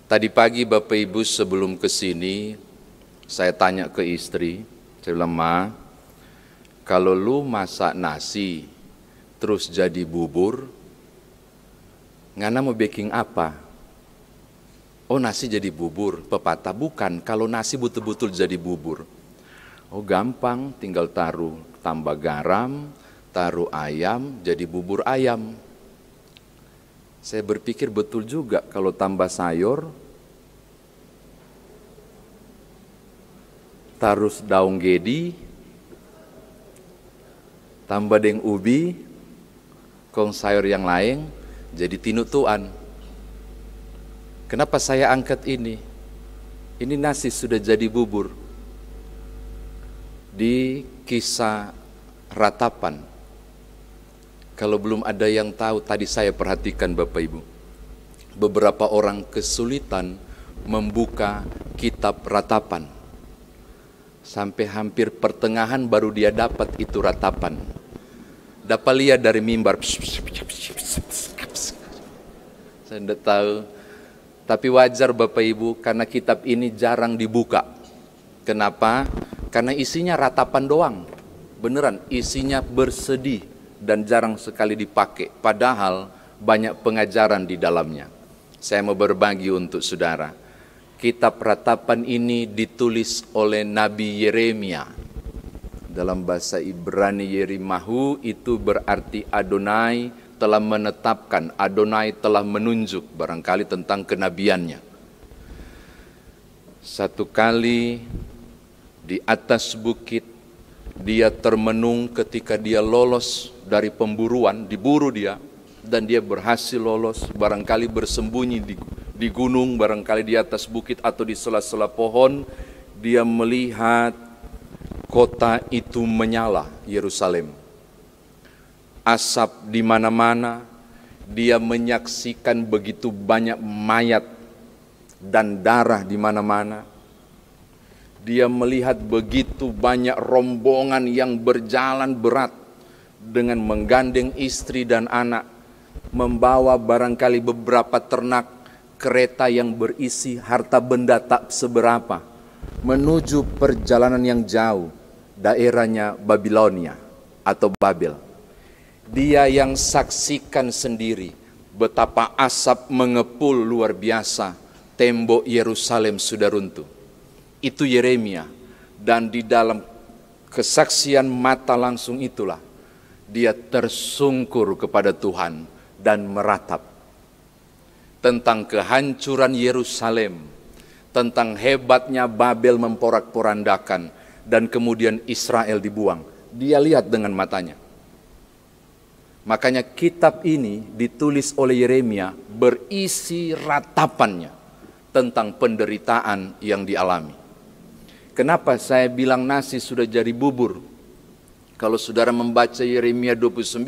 Tadi pagi Bapak Ibu sebelum ke sini, saya tanya ke istri, saya bilang, Ma, kalau lu masak nasi terus jadi bubur, ngana mau baking apa? Oh, nasi jadi bubur, pepatah. Bukan, kalau nasi betul-betul jadi bubur. Oh, gampang, tinggal taruh tambah garam, taruh ayam, jadi bubur ayam. Saya berpikir betul juga, kalau tambah sayur, taruh daun gedi, tambah deng ubi, kong sayur yang lain, jadi tinutuan. Kenapa saya angkat ini? Ini nasi sudah jadi bubur. Di kisah ratapan, kalau belum ada yang tahu, tadi saya perhatikan Bapak Ibu, beberapa orang kesulitan membuka kitab ratapan. Sampai hampir pertengahan baru dia dapat itu ratapan. Dapat lihat dari mimbar. Saya tidak tahu. Tapi wajar Bapak Ibu, karena kitab ini jarang dibuka. Kenapa? Karena isinya ratapan doang. Beneran, isinya bersedih dan jarang sekali dipakai. Padahal banyak pengajaran di dalamnya. Saya mau berbagi untuk saudara. Kitab ratapan ini ditulis oleh Nabi Yeremia. Dalam bahasa Ibrani Yerimahu itu berarti Adonai telah menetapkan, Adonai telah menunjuk, barangkali tentang kenabiannya. Satu kali di atas bukit dia termenung ketika dia lolos dari pemburuan, diburu dia, dan dia berhasil lolos, barangkali bersembunyi di gunung, barangkali di atas bukit atau di sela-sela pohon. Dia melihat kota itu menyala, Yerusalem. Asap di mana-mana, dia menyaksikan begitu banyak mayat dan darah di mana-mana. Dia melihat begitu banyak rombongan yang berjalan berat dengan menggandeng istri dan anak, membawa barangkali beberapa ternak, kereta yang berisi harta benda tak seberapa, menuju perjalanan yang jauh, daerahnya Babilonia atau Babel. Dia yang saksikan sendiri betapa asap mengepul luar biasa, tembok Yerusalem sudah runtuh. Itu Yeremia, dan di dalam kesaksian mata langsung itulah dia tersungkur kepada Tuhan dan meratap tentang kehancuran Yerusalem, tentang hebatnya Babel memporak-porandakan, dan kemudian Israel dibuang. Dia lihat dengan matanya. Makanya kitab ini ditulis oleh Yeremia berisi ratapannya tentang penderitaan yang dialami. Kenapa saya bilang nasi sudah jadi bubur? Kalau saudara membaca Yeremia 29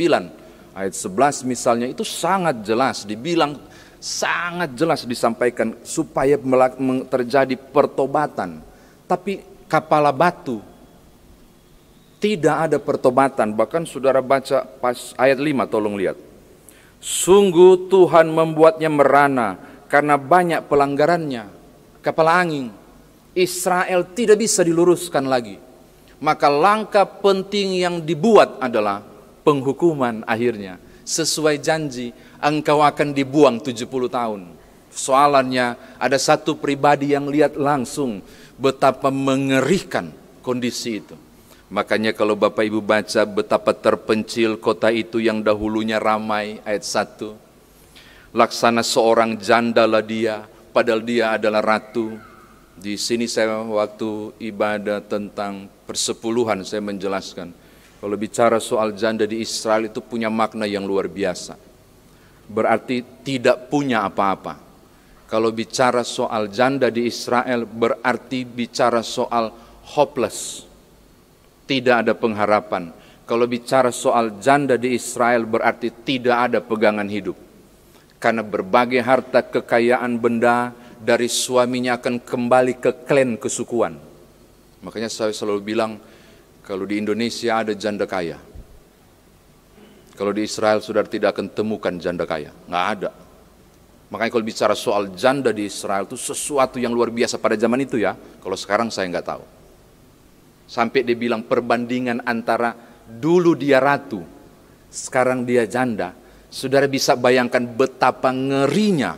ayat 11 misalnya, itu sangat jelas dibilang, sangat jelas disampaikan supaya terjadi pertobatan. Tapi kepala batu, tidak ada pertobatan. Bahkan saudara baca pas ayat 5, tolong lihat. Sungguh Tuhan membuatnya merana karena banyak pelanggarannya. Kepala angin, Israel tidak bisa diluruskan lagi. Maka langkah penting yang dibuat adalah penghukuman akhirnya. Sesuai janji, engkau akan dibuang 70 tahun. Soalannya, ada satu pribadi yang lihat langsung betapa mengerikan kondisi itu. Makanya kalau Bapak Ibu baca betapa terpencil kota itu yang dahulunya ramai, ayat 1. Laksana seorang jandalah dia, padahal dia adalah ratu. Di sini saya waktu ibadah tentang persepuluhan saya menjelaskan. Kalau bicara soal janda di Israel itu punya makna yang luar biasa. Berarti tidak punya apa-apa. Kalau bicara soal janda di Israel berarti bicara soal hopeless. Tidak ada pengharapan. Kalau bicara soal janda di Israel berarti tidak ada pegangan hidup. Karena berbagai harta kekayaan benda dari suaminya akan kembali ke klan kesukuan. Makanya saya selalu bilang, kalau di Indonesia ada janda kaya. Kalau di Israel saudara tidak akan temukan janda kaya, nggak ada. Makanya kalau bicara soal janda di Israel itu sesuatu yang luar biasa pada zaman itu ya. Kalau sekarang saya nggak tahu. Sampai dia bilang perbandingan antara dulu dia ratu, sekarang dia janda. Saudara bisa bayangkan betapa ngerinya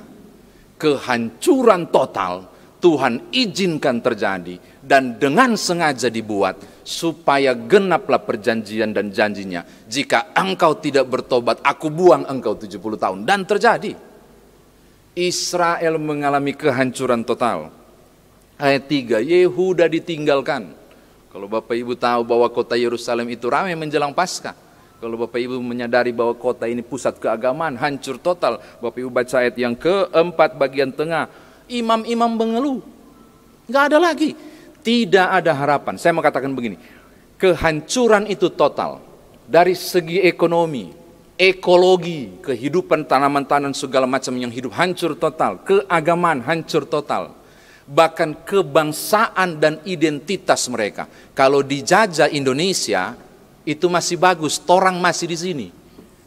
kehancuran total Tuhan izinkan terjadi dan dengan sengaja dibuat supaya genaplah perjanjian dan janjinya. Jika engkau tidak bertobat, aku buang engkau 70 tahun. Dan terjadi. Israel mengalami kehancuran total. Ayat 3, Yehuda ditinggalkan. Kalau Bapak Ibu tahu bahwa kota Yerusalem itu ramai menjelang Paskah. Kalau Bapak Ibu menyadari bahwa kota ini pusat keagamaan, hancur total. Bapak Ibu baca ayat yang keempat bagian tengah. Imam-imam mengeluh. Nggak ada lagi. Tidak ada harapan. Saya mau katakan begini. Kehancuran itu total. Dari segi ekonomi, ekologi, kehidupan tanaman-tanaman segala macam yang hidup hancur total. Keagamaan hancur total. Bahkan kebangsaan dan identitas mereka. Kalau dijajah Indonesia, itu masih bagus. Torang masih di sini.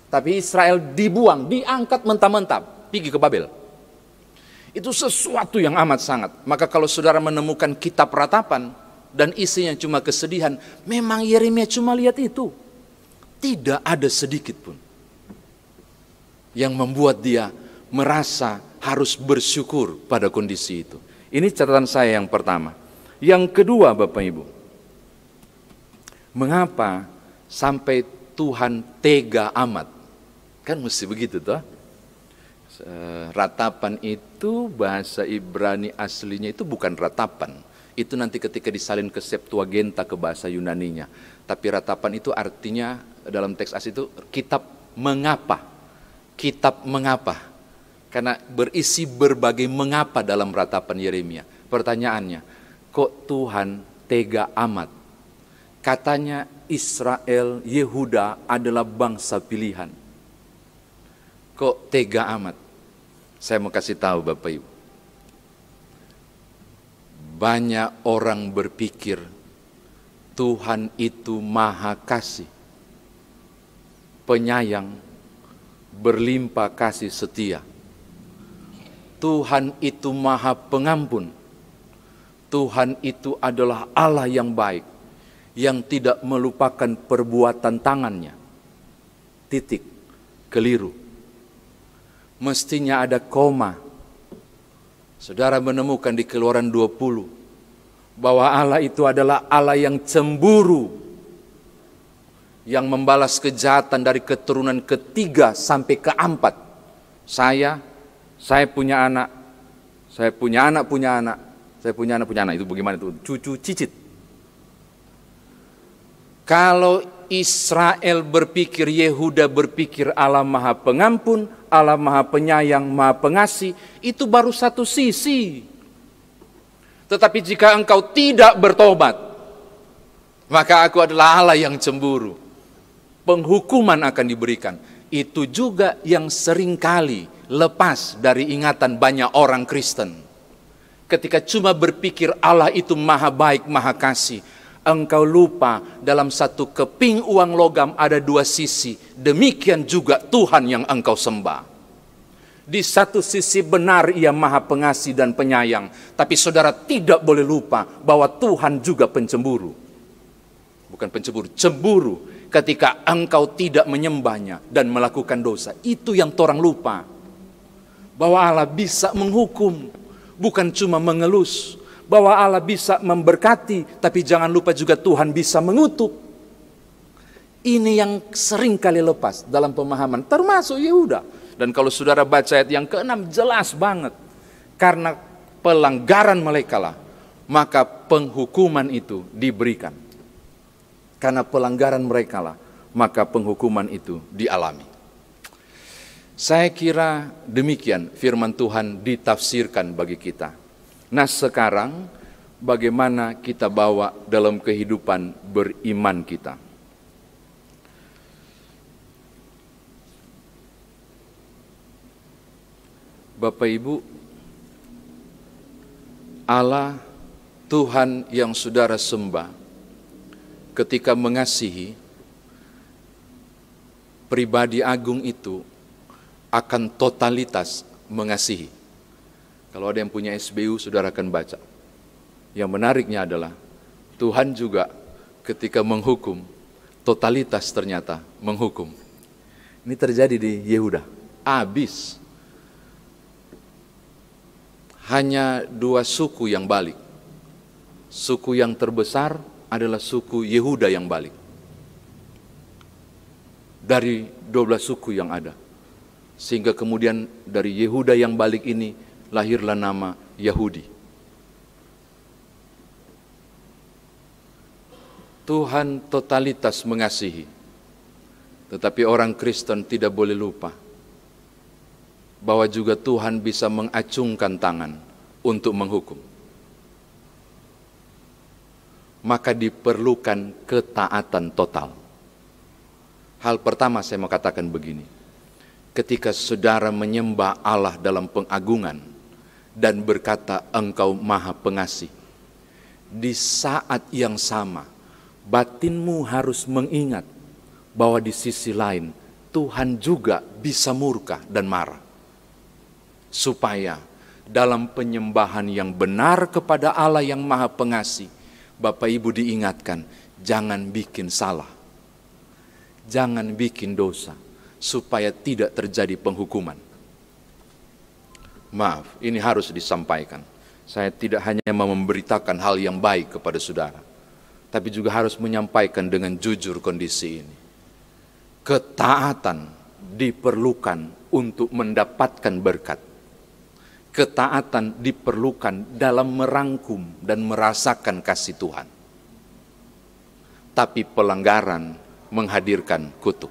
Tapi Israel dibuang, diangkat mentah-mentah. Pergi ke Babel. Itu sesuatu yang amat sangat. Maka kalau saudara menemukan kitab ratapan dan isinya cuma kesedihan, memang Yeremia cuma lihat itu. Tidak ada sedikit pun yang membuat dia merasa harus bersyukur pada kondisi itu. Ini catatan saya yang pertama. Yang kedua Bapak Ibu, mengapa sampai Tuhan tega amat? Kan mesti begitu toh. Ratapan itu bahasa Ibrani aslinya itu bukan ratapan. Itu nanti ketika disalin ke Septuaginta ke bahasa Yunaninya. Tapi ratapan itu artinya dalam teks asli itu kitab mengapa. Kitab mengapa. Karena berisi berbagai mengapa dalam ratapan Yeremia. Pertanyaannya, kok Tuhan tega amat? Katanya Israel, Yehuda adalah bangsa pilihan. Kok tega amat? Saya mau kasih tahu Bapak Ibu. Banyak orang berpikir Tuhan itu maha kasih, penyayang, berlimpah kasih setia. Tuhan itu maha pengampun. Tuhan itu adalah Allah yang baik, yang tidak melupakan perbuatan tangannya. Titik, keliru. Mestinya ada koma. Saudara menemukan di Keluaran 20 bahwa Allah itu adalah Allah yang cemburu, yang membalas kejahatan dari keturunan ketiga sampai keempat. Saya punya anak, saya punya anak punya anak, saya punya anak punya anak. Itu bagaimana itu? Cucu cicit. Kalau Israel berpikir, Yehuda berpikir Allah maha pengampun, Allah maha penyayang, maha pengasih, itu baru satu sisi. Tetapi jika engkau tidak bertobat, maka aku adalah Allah yang cemburu. Penghukuman akan diberikan. Itu juga yang seringkali lepas dari ingatan banyak orang Kristen. Ketika cuma berpikir Allah itu maha baik, maha kasih, engkau lupa dalam satu keping uang logam ada dua sisi. Demikian juga Tuhan yang engkau sembah. Di satu sisi benar ia maha pengasih dan penyayang. Tapi saudara tidak boleh lupa bahwa Tuhan juga pencemburu. Bukan pencemburu, cemburu ketika engkau tidak menyembahnya dan melakukan dosa. Itu yang orang lupa. Bahwa Allah bisa menghukum, bukan cuma mengelus. Bahwa Allah bisa memberkati, tapi jangan lupa juga Tuhan bisa mengutuk. Ini yang sering kali lepas dalam pemahaman, termasuk Yehuda. Dan kalau saudara baca ayat yang ke-6, jelas banget. Karena pelanggaran mereka lah, maka penghukuman itu diberikan. Karena pelanggaran mereka lah, maka penghukuman itu dialami. Saya kira demikian firman Tuhan ditafsirkan bagi kita. Nah sekarang bagaimana kita bawa dalam kehidupan beriman kita. Bapak Ibu, Allah Tuhan yang saudara sembah ketika mengasihi, pribadi agung itu akan totalitas mengasihi. Kalau ada yang punya SBU, saudara akan baca. Yang menariknya adalah Tuhan juga ketika menghukum, totalitas ternyata menghukum. Ini terjadi di Yehuda. Habis. Hanya 2 suku yang balik. Suku yang terbesar adalah suku Yehuda yang balik. Dari 12 suku yang ada. Sehingga kemudian dari Yehuda yang balik ini lahirlah nama Yahudi. Tuhan totalitas mengasihi. Tetapi orang Kristen tidak boleh lupa bahwa juga Tuhan bisa mengacungkan tangan untuk menghukum. Maka diperlukan ketaatan total. Hal pertama saya mau katakan begini. Ketika saudara menyembah Allah dalam pengagungan dan berkata Engkau Maha Pengasih, di saat yang sama batinmu harus mengingat bahwa di sisi lain Tuhan juga bisa murka dan marah. Supaya dalam penyembahan yang benar kepada Allah yang Maha Pengasih, Bapak Ibu diingatkan, jangan bikin salah. Jangan bikin dosa, supaya tidak terjadi penghukuman. Maaf, ini harus disampaikan. Saya tidak hanya memberitakan hal yang baik kepada saudara, tapi juga harus menyampaikan dengan jujur kondisi ini. Ketaatan diperlukan untuk mendapatkan berkat. Ketaatan diperlukan dalam merangkum dan merasakan kasih Tuhan. Tapi pelanggaran menghadirkan kutuk.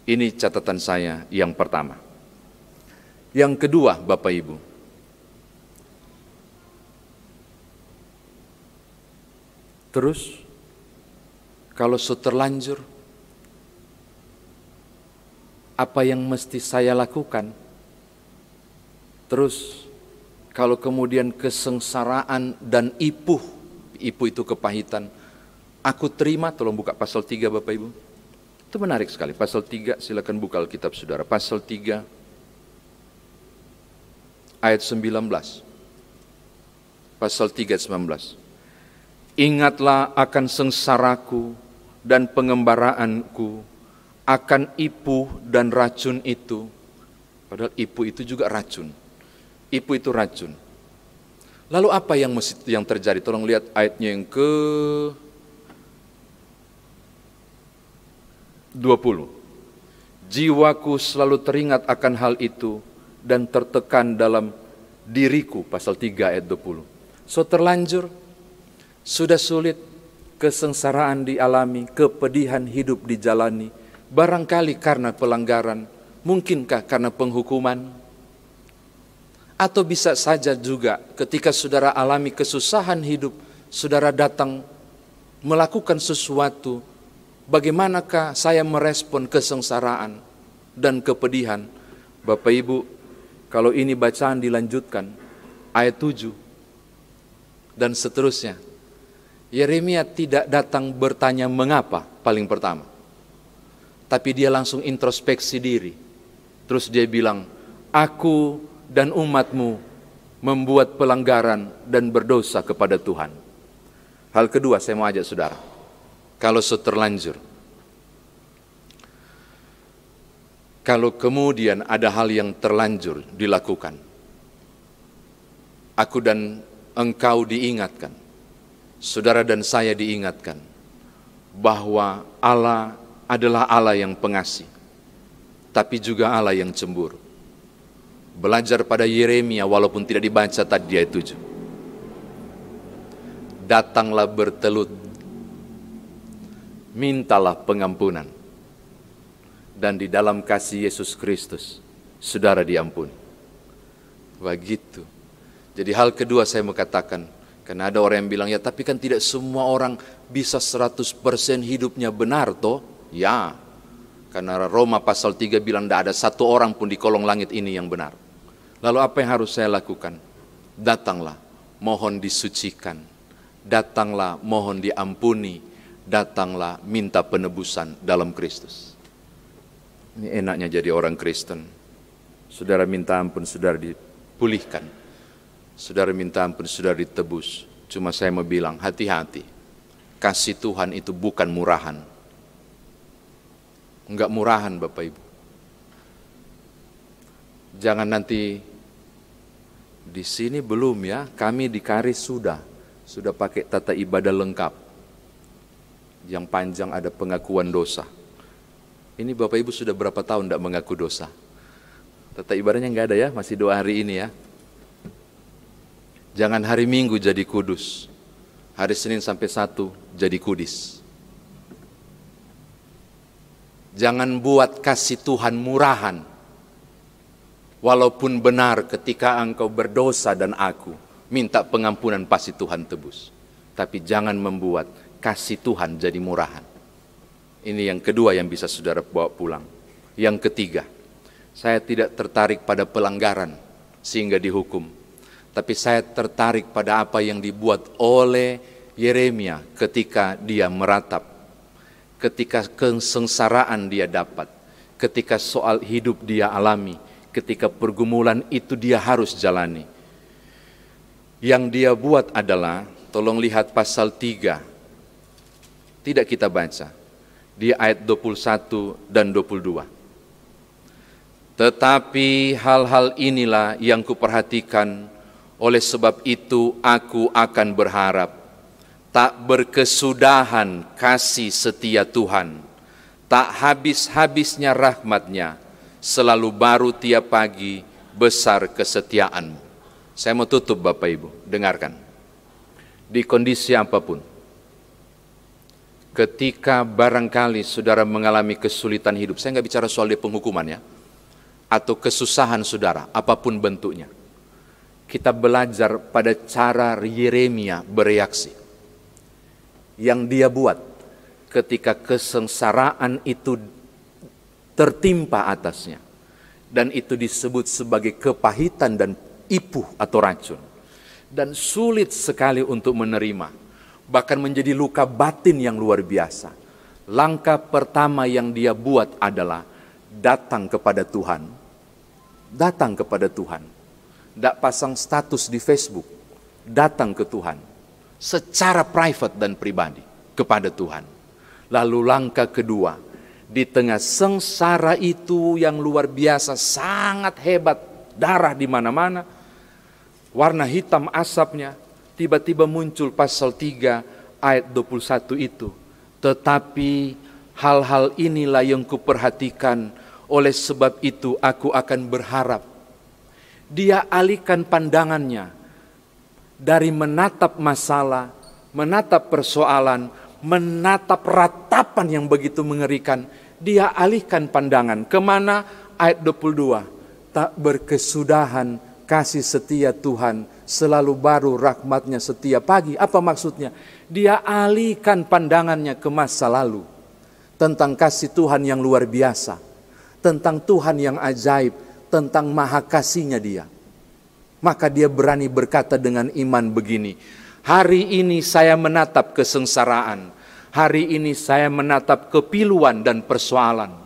Ini catatan saya yang pertama. Yang kedua, Bapak Ibu. Terus, kalau terlanjur, apa yang mesti saya lakukan? Terus, kalau kemudian kesengsaraan dan ipuh itu kepahitan, aku terima, tolong buka pasal 3 Bapak Ibu. Itu menarik sekali, pasal 3, silakan buka Alkitab saudara. Pasal 3, ayat 19. Pasal 3, ayat 19. Ingatlah akan sengsaraku dan pengembaraanku, akan ipuh dan racun itu. Padahal ipuh itu juga racun. Ipuh itu racun. Lalu apa yang terjadi? Tolong lihat ayatnya yang ke-20. Jiwaku selalu teringat akan hal itu dan tertekan dalam diriku. Pasal 3 ayat 20. So terlanjur, sudah sulit, kesengsaraan dialami, kepedihan hidup dijalani. Barangkali karena pelanggaran, mungkinkah karena penghukuman? Atau bisa saja juga ketika saudara alami kesusahan hidup, saudara datang melakukan sesuatu, bagaimanakah saya merespon kesengsaraan dan kepedihan? Bapak Ibu, kalau ini bacaan dilanjutkan, ayat 7 dan seterusnya, Yeremia tidak datang bertanya mengapa paling pertama, tapi dia langsung introspeksi diri. Terus dia bilang, aku dan umatmu membuat pelanggaran dan berdosa kepada Tuhan. Hal kedua saya mau ajak saudara, kalau terlanjur, kalau kemudian ada hal yang terlanjur dilakukan, aku dan engkau diingatkan, saudara dan saya diingatkan, bahwa Allah adalah Allah yang pengasih, tapi juga Allah yang cemburu. Belajar pada Yeremia walaupun tidak dibaca tadi ayat 7. Datanglah bertelut, mintalah pengampunan, dan di dalam kasih Yesus Kristus, saudara diampuni. Begitu. Jadi hal kedua saya mau katakan, karena ada orang yang bilang, ya tapi kan tidak semua orang bisa 100% hidupnya benar toh. Ya, karena Roma pasal 3 bilang tidak ada satu orang pun di kolong langit ini yang benar. Lalu apa yang harus saya lakukan? Datanglah, mohon disucikan. Datanglah, mohon diampuni. Datanglah, minta penebusan dalam Kristus. Ini enaknya jadi orang Kristen. Saudara minta ampun, saudara dipulihkan. Saudara minta ampun, saudara ditebus. Cuma saya mau bilang, hati-hati. Kasih Tuhan itu bukan murahan. Enggak murahan Bapak Ibu. Jangan nanti di sini belum ya, kami di Karis sudah pakai tata ibadah lengkap. Yang panjang ada pengakuan dosa. Ini Bapak Ibu sudah berapa tahun tidak mengaku dosa? Tata ibadahnya enggak ada ya, masih doa hari ini ya. Jangan hari Minggu jadi kudus, hari Senin sampai Sabtu jadi kudis. Jangan buat kasih Tuhan murahan. Walaupun benar ketika engkau berdosa dan aku minta pengampunan pasti Tuhan tebus. Tapi jangan membuat kasih Tuhan jadi murahan. Ini yang kedua yang bisa saudara bawa pulang. Yang ketiga, saya tidak tertarik pada pelanggaran sehingga dihukum. Tapi saya tertarik pada apa yang dibuat oleh Yeremia ketika dia meratap. Ketika kesengsaraan dia dapat. Ketika soal hidup dia alami. Ketika pergumulan itu dia harus jalani. Yang dia buat adalah, tolong lihat pasal 3. Tidak kita baca. Di ayat 21 dan 22. Tetapi hal-hal inilah yang kuperhatikan, oleh sebab itu aku akan berharap. Tak berkesudahan kasih setia Tuhan. Tak habis-habisnya rahmat-Nya. Selalu baru tiap pagi, besar kesetiaan-Mu. Saya mau tutup Bapak Ibu, dengarkan. Di kondisi apapun, ketika barangkali saudara mengalami kesulitan hidup, saya nggak bicara soal di penghukuman ya, atau kesusahan saudara, apapun bentuknya. Kita belajar pada cara Yeremia bereaksi. Yang dia buat ketika kesengsaraan itu tertimpa atasnya. Dan itu disebut sebagai kepahitan dan ipuh atau racun. Dan sulit sekali untuk menerima. Bahkan menjadi luka batin yang luar biasa. Langkah pertama yang dia buat adalah datang kepada Tuhan. Datang kepada Tuhan. Tidak pasang status di Facebook, datang ke Tuhan secara private dan pribadi kepada Tuhan. Lalu langkah kedua, di tengah sengsara itu yang luar biasa, sangat hebat, darah di mana-mana, warna hitam asapnya, tiba-tiba muncul pasal 3 ayat 21 itu. Tetapi hal-hal inilah yang kuperhatikan, oleh sebab itu aku akan berharap. Dia alihkan pandangannya dari menatap masalah, menatap persoalan, menatap ratapan yang begitu mengerikan. Dia alihkan pandangan kemana? Ayat 22. Tak berkesudahan kasih setia Tuhan, selalu baru rahmat-Nya setiap pagi. Apa maksudnya? Dia alihkan pandangannya ke masa lalu. Tentang kasih Tuhan yang luar biasa. Tentang Tuhan yang ajaib. Tentang maha kasihnya dia. Maka dia berani berkata dengan iman begini. Hari ini saya menatap kesengsaraan. Hari ini saya menatap kepiluan dan persoalan.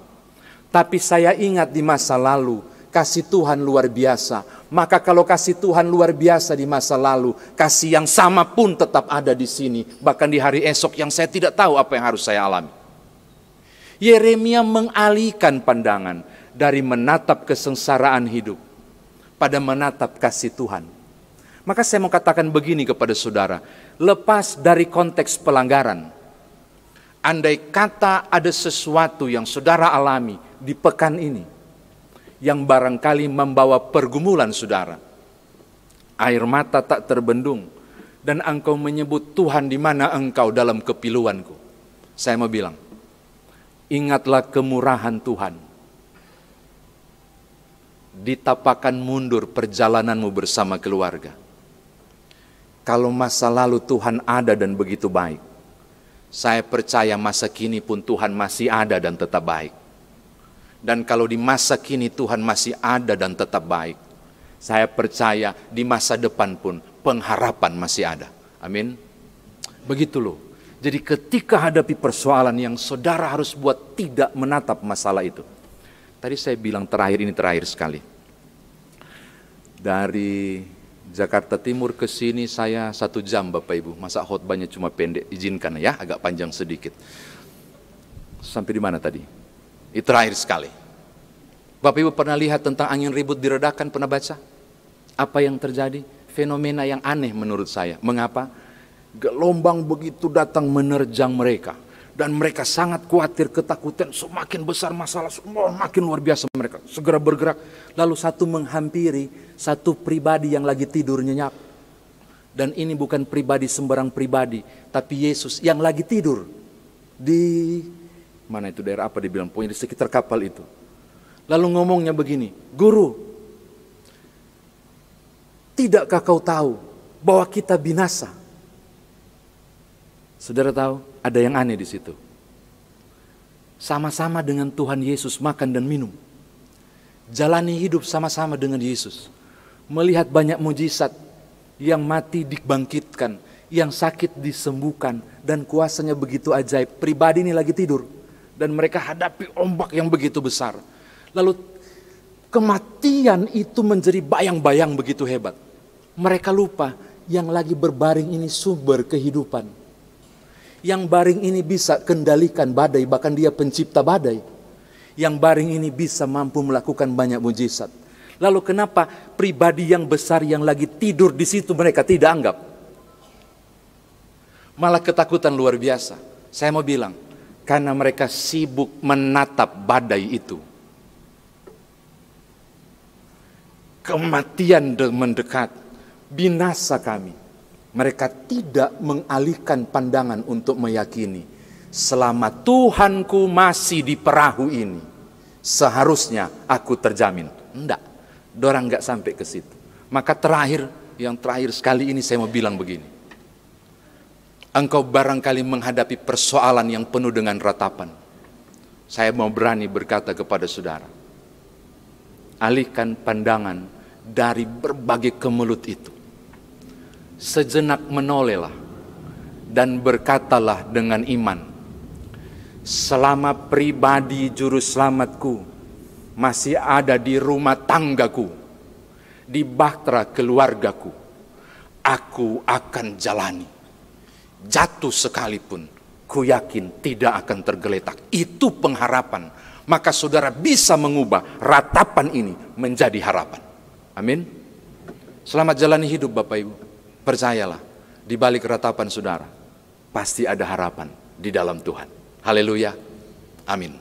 Tapi saya ingat di masa lalu. Kasih Tuhan luar biasa. Maka kalau kasih Tuhan luar biasa di masa lalu. Kasih yang sama pun tetap ada di sini. Bahkan di hari esok yang saya tidak tahu apa yang harus saya alami. Yeremia mengalihkan pandangan dari menatap kesengsaraan hidup pada menatap kasih Tuhan. Maka saya mau katakan begini kepada saudara, lepas dari konteks pelanggaran, andai kata ada sesuatu yang saudara alami di pekan ini, yang barangkali membawa pergumulan saudara, air mata tak terbendung, dan engkau menyebut Tuhan di mana engkau dalam kepiluanku. Saya mau bilang, ingatlah kemurahan Tuhan. Ditapakan mundur perjalananmu bersama keluarga. Kalau masa lalu Tuhan ada dan begitu baik, saya percaya masa kini pun Tuhan masih ada dan tetap baik. Dan kalau di masa kini Tuhan masih ada dan tetap baik, saya percaya di masa depan pun pengharapan masih ada. Amin. Begitu loh. Jadi ketika hadapi persoalan yang saudara harus buat tidak menatap masalah itu. Tadi saya bilang terakhir, ini terakhir sekali. Dari Jakarta Timur ke sini saya 1 jam Bapak Ibu. Masa khotbahnya cuma pendek, izinkan ya, agak panjang sedikit. Sampai di mana tadi? Itu terakhir sekali. Bapak Ibu pernah lihat tentang angin ribut diredakan, pernah baca? Apa yang terjadi? Fenomena yang aneh menurut saya. Mengapa? Gelombang begitu datang menerjang mereka. Dan mereka sangat khawatir, ketakutan, semakin besar masalah, makin luar biasa mereka. Segera bergerak. Lalu satu menghampiri satu pribadi yang lagi tidur nyenyak. Dan ini bukan pribadi sembarang pribadi, tapi Yesus yang lagi tidur. Di mana itu daerah apa dibilang? Pokoknya di sekitar kapal itu. Lalu ngomongnya begini, Guru, tidakkah kau tahu bahwa kita binasa? Saudara tahu, ada yang aneh di situ. Sama-sama dengan Tuhan Yesus makan dan minum. Jalani hidup sama-sama dengan Yesus. Melihat banyak mujizat, yang mati dibangkitkan, yang sakit disembuhkan, dan kuasanya begitu ajaib. Pribadi ini lagi tidur, dan mereka hadapi ombak yang begitu besar. Lalu kematian itu menjadi bayang-bayang begitu hebat. Mereka lupa yang lagi berbaring ini sumber kehidupan. Yang baring ini bisa kendalikan badai, bahkan dia pencipta badai. Yang baring ini bisa mampu melakukan banyak mujizat. Lalu kenapa pribadi yang besar yang lagi tidur di situ mereka tidak anggap? Malah ketakutan luar biasa. Saya mau bilang, karena mereka sibuk menatap badai itu. Kematian mendekat, binasa kami. Mereka tidak mengalihkan pandangan untuk meyakini, selama Tuhanku masih di perahu ini, seharusnya aku terjamin. Enggak, dorang enggak sampai ke situ. Maka yang terakhir sekali ini saya mau bilang begini. Engkau barangkali menghadapi persoalan yang penuh dengan ratapan. Saya mau berani berkata kepada saudara, alihkan pandangan dari berbagai kemelut itu. Sejenak menolehlah dan berkatalah dengan iman, selama pribadi juru selamatku masih ada di rumah tanggaku, di bahtera keluargaku, aku akan jalani. Jatuh sekalipun, ku yakin tidak akan tergeletak. Itu pengharapan. Maka saudara bisa mengubah ratapan ini menjadi harapan. Amin. Selamat jalani hidup Bapak Ibu. Percayalah, di balik ratapan saudara, pasti ada harapan di dalam Tuhan. Haleluya. Amin.